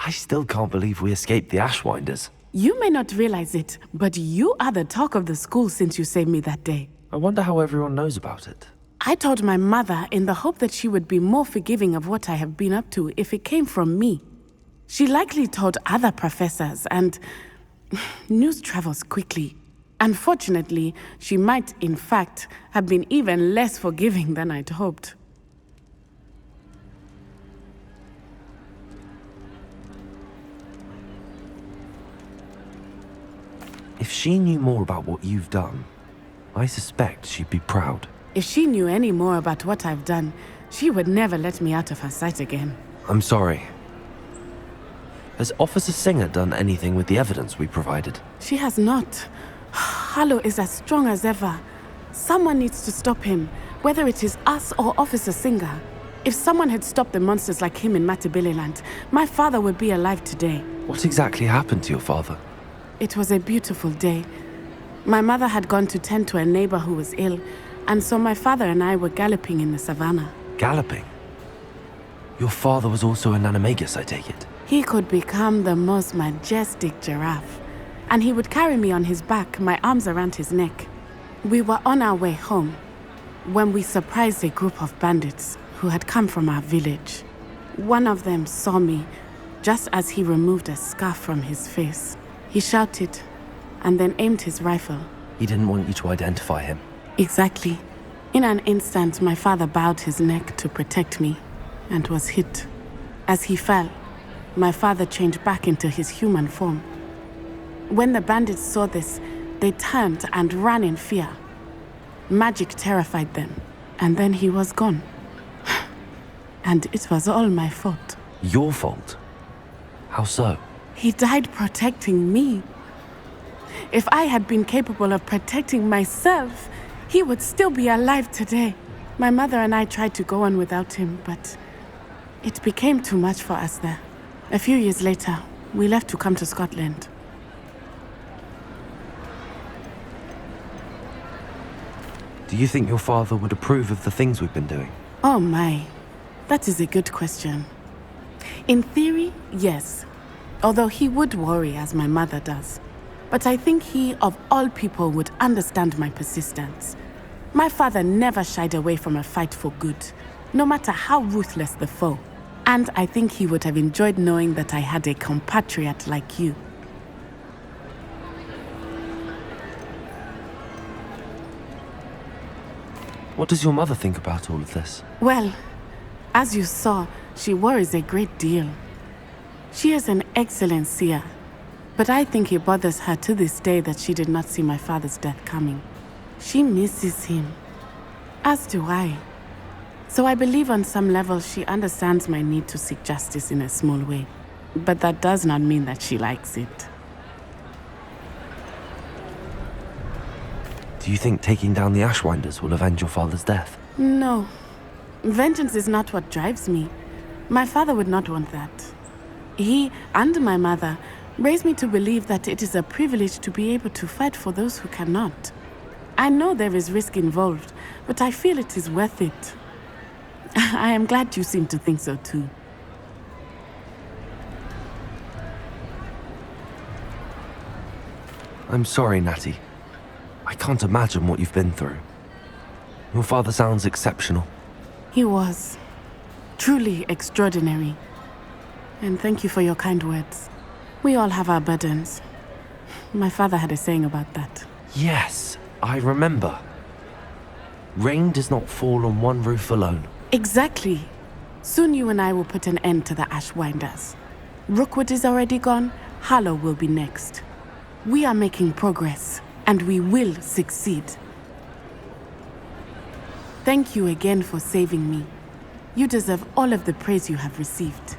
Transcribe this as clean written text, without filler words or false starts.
I still can't believe we escaped the Ashwinders. You may not realize it, but you are the talk of the school since you saved me that day. I wonder how everyone knows about it. I told my mother in the hope that she would be more forgiving of what I have been up to if it came from me. She likely told other professors, and news travels quickly. Unfortunately, she might, in fact, have been even less forgiving than I'd hoped. If she knew more about what you've done, I suspect she'd be proud. If she knew any more about what I've done, she would never let me out of her sight again. I'm sorry. Has Officer Singer done anything with the evidence we provided? She has not. Harlow is as strong as ever. Someone needs to stop him, whether it is us or Officer Singer. If someone had stopped the monsters like him in Matabeleland, my father would be alive today. What exactly happened to your father? It was a beautiful day. My mother had gone to tend to a neighbor who was ill, and so my father and I were galloping in the savannah. Galloping? Your father was also an animagus, I take it? He could become the most majestic giraffe, and he would carry me on his back, my arms around his neck. We were on our way home when we surprised a group of bandits who had come from our village. One of them saw me just as he removed a scarf from his face. He shouted and then aimed his rifle. He didn't want you to identify him. Exactly. In an instant, my father bowed his neck to protect me and was hit. As he fell, my father changed back into his human form. When the bandits saw this, they turned and ran in fear. Magic terrified them, and then he was gone. And it was all my fault. Your fault? How so? He died protecting me. If I had been capable of protecting myself, he would still be alive today. My mother and I tried to go on without him, but it became too much for us there. A few years later, we left to come to Scotland. Do you think your father would approve of the things we've been doing? Oh my, that is a good question. In theory, yes. Although he would worry as my mother does. But I think he, of all people, would understand my persistence. My father never shied away from a fight for good, no matter how ruthless the foe. And I think he would have enjoyed knowing that I had a compatriot like you. What does your mother think about all of this? Well, as you saw, she worries a great deal. She is an excellent seer, but I think it bothers her to this day that she did not see my father's death coming. She misses him, as do I. So I believe on some level she understands my need to seek justice in a small way, but that does not mean that she likes it. Do you think taking down the Ashwinders will avenge your father's death? No. Vengeance is not what drives me. My father would not want that. He and my mother raised me to believe that it is a privilege to be able to fight for those who cannot. I know there is risk involved, but I feel it is worth it. I am glad you seem to think so too. I'm sorry, Natty. I can't imagine what you've been through. Your father sounds exceptional. He was. Truly extraordinary. And thank you for your kind words. We all have our burdens. My father had a saying about that. Yes, I remember. Rain does not fall on one roof alone. Exactly. Soon you and I will put an end to the Ashwinders. Rookwood is already gone. Harlow will be next. We are making progress, and we will succeed. Thank you again for saving me. You deserve all of the praise you have received.